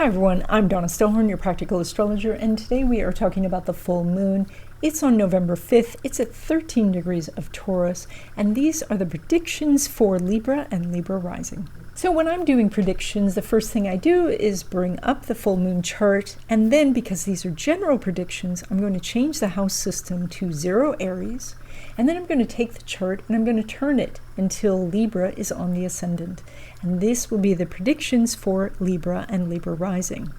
Hi everyone, I'm Donna Stellhorn, your practical astrologer, and today we are talking about the full moon. It's on November 5th, it's at 13 degrees of Taurus, and these are the predictions for Libra and Libra rising. So when I'm doing predictions, the first thing I do is bring up the full moon chart, and then because these are general predictions, I'm going to change the house system to 0 Aries, and then I'm going to take the chart and I'm going to turn it until Libra is on the ascendant. And this will be the predictions for Libra and Libra rising.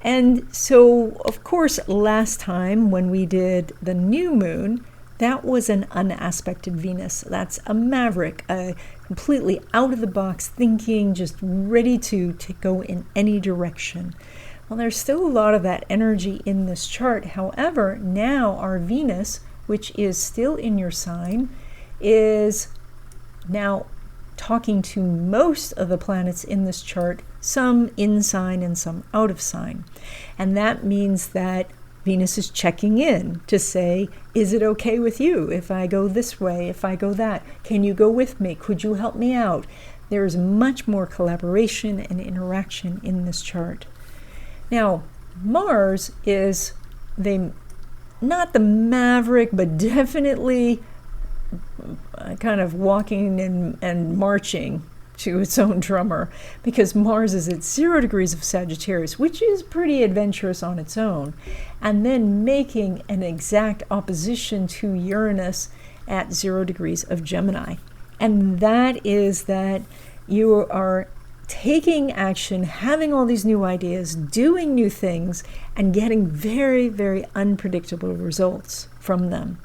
And so, of course, last time when we did the new moon, that was an unaspected Venus. That's a maverick, a completely out of the box thinking, just ready to go in any direction. Well, there's still a lot of that energy in this chart. However, now our Venus, which is still in your sign, is now talking to most of the planets in this chart, some in sign and some out of sign. And that means that Venus is checking in to say, is it okay with you if I go this way, if I go that? Can you go with me? Could you help me out? There's much more collaboration and interaction in this chart. Now, Mars is not the maverick, but definitely kind of walking and marching to its own drummer, because Mars is at 0 degrees of Sagittarius, which is pretty adventurous on its own, and then making an exact opposition to Uranus at 0 degrees of Gemini. And that is that you are taking action, having all these new ideas, doing new things, and getting very, very unpredictable results from them.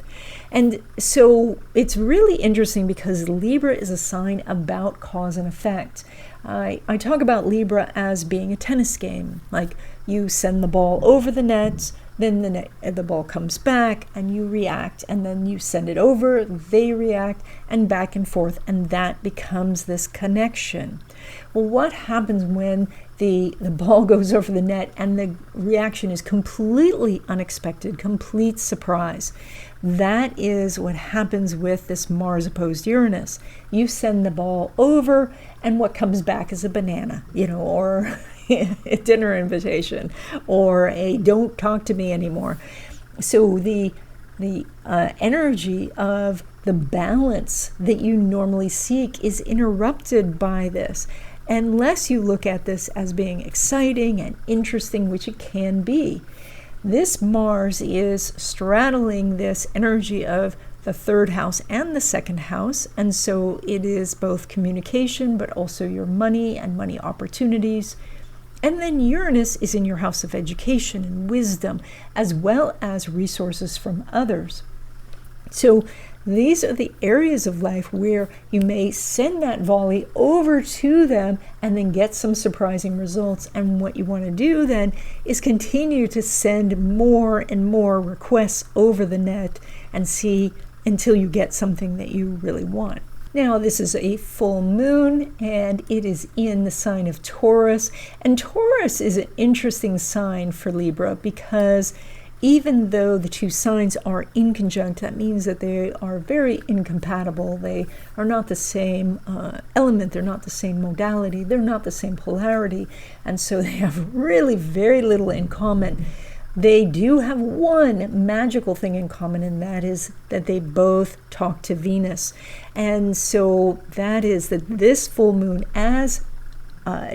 And so it's really interesting because Libra is a sign about cause and effect. I talk about Libra as being a tennis game. Like you send the ball over the net, then the ball comes back and you react, and then you send it over, they react, and back and forth, and that becomes this connection. Well, what happens when the ball goes over the net and the reaction is completely unexpected, complete surprise? That is what happens with this Mars opposed Uranus. You send the ball over, and what comes back is a banana, or a dinner invitation, or a don't talk to me anymore. So the energy of the balance that you normally seek is interrupted by this, unless you look at this as being exciting and interesting, which it can be. This Mars is straddling this energy of the 3rd house and the 2nd house, and so it is both communication, but also your money and money opportunities. And then Uranus is in your house of education and wisdom, as well as resources from others. So these are the areas of life where you may send that volley over to them and then get some surprising results. And what you want to do then is continue to send more and more requests over the net and see until you get something that you really want. Now, this is a full moon, and it is in the sign of Taurus. And Taurus is an interesting sign for Libra because even though the two signs are inconjunct, that means that they are very incompatible. They are not the same element, they're not the same modality, they're not the same polarity, and so they have really very little in common. They do have one magical thing in common, and that is that they both talk to Venus. And so that is that this full moon, as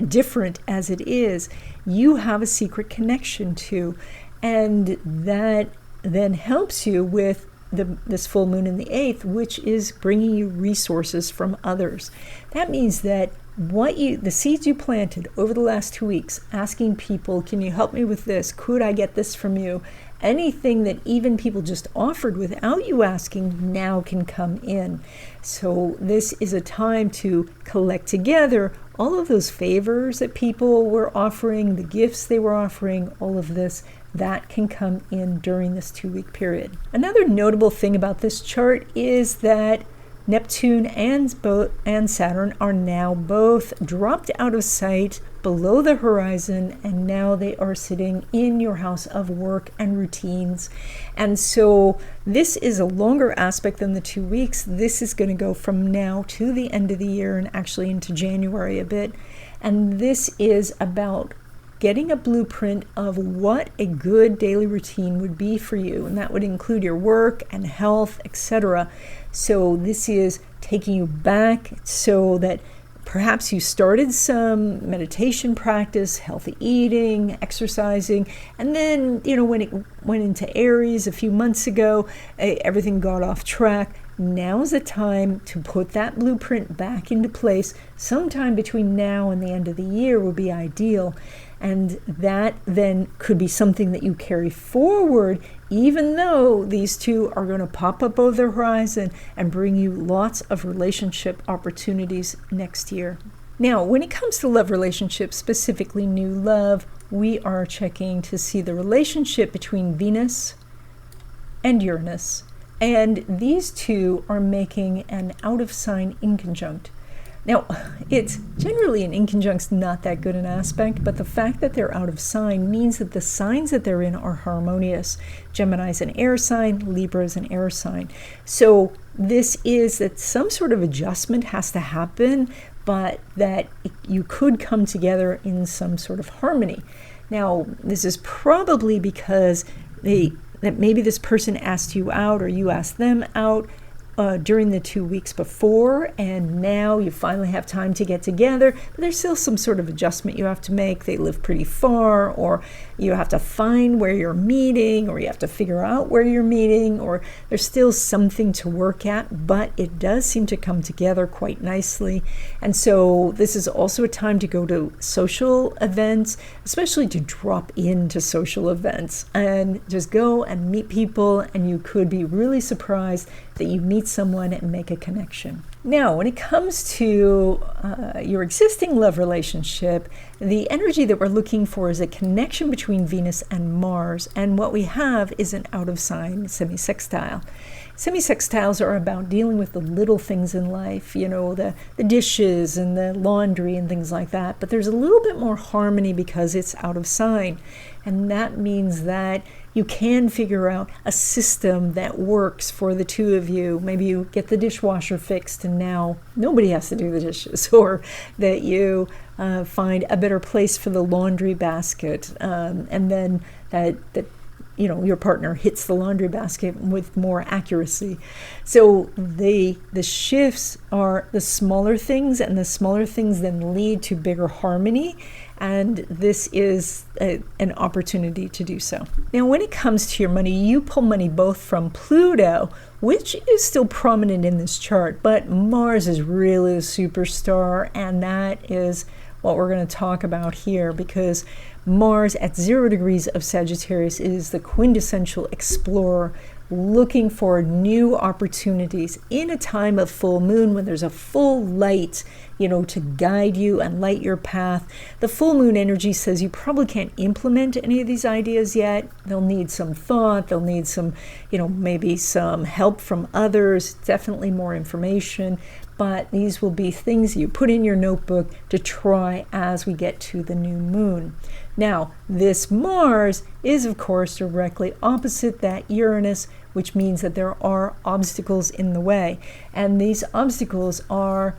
different as it is, you have a secret connection to. And that then helps you with this full moon in the 8th, which is bringing you resources from others. That means that the seeds you planted over the last 2 weeks, asking people, can you help me with this? Could I get this from you? Anything that even people just offered without you asking now can come in. So this is a time to collect together all of those favors that people were offering, the gifts they were offering, all of this, that can come in during this 2-week period. Another notable thing about this chart is that Neptune and Saturn are now both dropped out of sight below the horizon, and now they are sitting in your house of work and routines. And so this is a longer aspect than the 2 weeks. This is going to go from now to the end of the year and actually into January a bit. And this is about getting a blueprint of what a good daily routine would be for you. And that would include your work and health, etc. So this is taking you back so that perhaps you started some meditation practice, healthy eating, exercising, and then, when it went into Aries a few months ago, everything got off track. Now is the time to put that blueprint back into place. Sometime between now and the end of the year will be ideal. And that then could be something that you carry forward, even though these two are going to pop up over the horizon and bring you lots of relationship opportunities next year. Now, when it comes to love relationships, specifically new love, we are checking to see the relationship between Venus and Uranus. And these two are making an out-of-sign inconjunct. Now, it's generally an inconjunct's not that good an aspect, but the fact that they're out of sign means that the signs that they're in are harmonious. Gemini's an air sign, Libra is an air sign. So this is that some sort of adjustment has to happen, but that you could come together in some sort of harmony. Now, this is probably because that maybe this person asked you out or you asked them out during the 2 weeks before, and now you finally have time to get together, but there's still some sort of adjustment you have to make. They live pretty far, or you have to find where you're meeting, or you have to figure out where you're meeting, or there's still something to work at, but it does seem to come together quite nicely. And so this is also a time to go to social events, especially to drop into social events and just go and meet people, and you could be really surprised that you meet someone and make a connection. Now, when it comes to your existing love relationship, the energy that we're looking for is a connection between Venus and Mars, and what we have is an out-of-sign semi-sextile. Semi-sextiles are about dealing with the little things in life, the dishes and the laundry and things like that, but there's a little bit more harmony because it's out of sign, and that means that you can figure out a system that works for the two of you. Maybe you get the dishwasher fixed and now nobody has to do the dishes, or that you find a better place for the laundry basket, and then that your partner hits the laundry basket with more accuracy. So the shifts are the smaller things, and the smaller things then lead to bigger harmony. And this is an opportunity to do so. Now, when it comes to your money, you pull money both from Pluto, which is still prominent in this chart, but Mars is really a superstar, and that is what we're going to talk about here, because Mars at 0 degrees of Sagittarius is the quintessential explorer, looking for new opportunities in a time of full moon when there's a full light, to guide you and light your path. The full moon energy says you probably can't implement any of these ideas yet. They'll need some thought. They'll need some, maybe some help from others, definitely more information. But these will be things you put in your notebook to try as we get to the new moon. Now, this Mars is, of course, directly opposite that Uranus, which means that there are obstacles in the way. And these obstacles are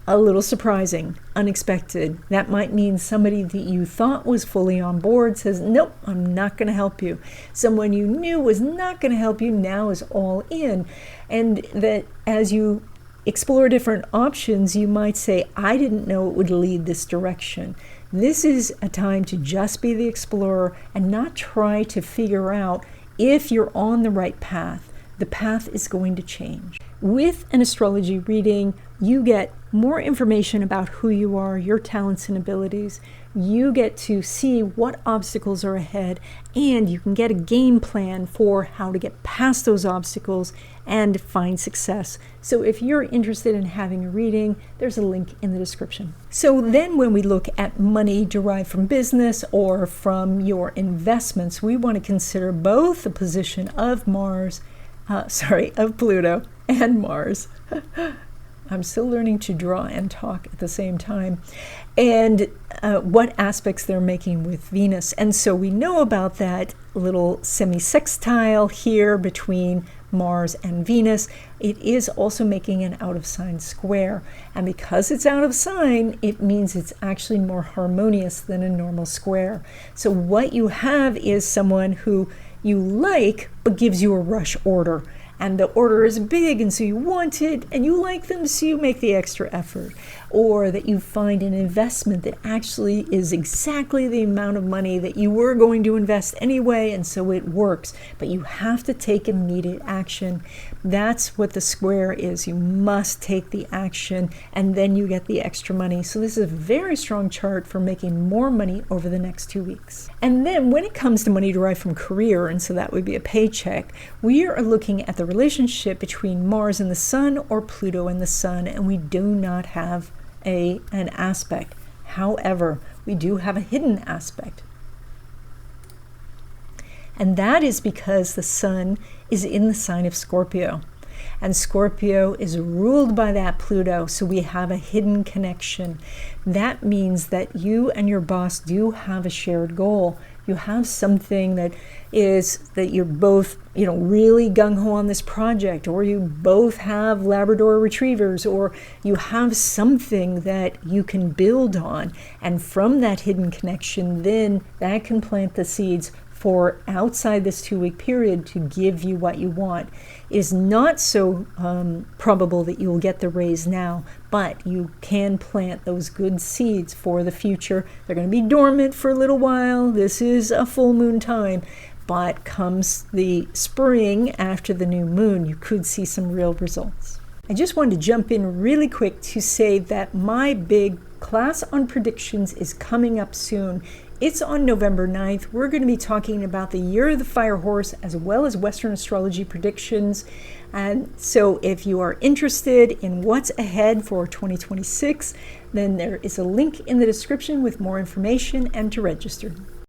a little surprising, unexpected. That might mean somebody that you thought was fully on board says, nope, I'm not going to help you. Someone you knew was not going to help you now is all in. And that as you explore different options, you might say, I didn't know it would lead this direction. This is a time to just be the explorer and not try to figure out if you're on the right path. The path is going to change. With an astrology reading, you get more information about who you are, your talents and abilities. You get to see what obstacles are ahead, and you can get a game plan for how to get past those obstacles and find success. So if you're interested in having a reading, there's a link in the description. So then when we look at money derived from business or from your investments, we want to consider both the position of of Pluto and Mars. I'm still learning to draw and talk at the same time. And what aspects they're making with Venus. And so we know about that little semi-sextile here between Mars and Venus. It is also making an out of sign square. And because it's out of sign, it means it's actually more harmonious than a normal square. So what you have is someone who you like, but gives you a rush order. And the order is big, and so you want it, and you like them, so you make the extra effort. Or that you find an investment that actually is exactly the amount of money that you were going to invest anyway, and so it works. But you have to take immediate action. That's what the square is. You must take the action, and then you get the extra money. So this is a very strong chart for making more money over the next 2 weeks. And then when it comes to money derived from career, and so that would be a paycheck, we are looking at the relationship between Mars and the Sun or Pluto and the Sun, and we do not have an aspect. However, we do have a hidden aspect. And that is because the Sun is in the sign of Scorpio. And Scorpio is ruled by that Pluto, so we have a hidden connection. That means that you and your boss do have a shared goal. You have something that is that you're both, really gung-ho on this project, or you both have Labrador retrievers, or you have something that you can build on. And from that hidden connection, then that can plant the seeds for outside this 2-week period to give you what you want. It is not so probable that you will get the raise now, but you can plant those good seeds for the future. They're going to be dormant for a little while. This is a full moon time, but comes the spring after the new moon, you could see some real results. I just wanted to jump in really quick to say that my big class on predictions is coming up soon. It's on November 9th. We're going to be talking about the year of the fire horse as well as Western astrology predictions. And so if you are interested in what's ahead for 2026, then there is a link in the description with more information and to register.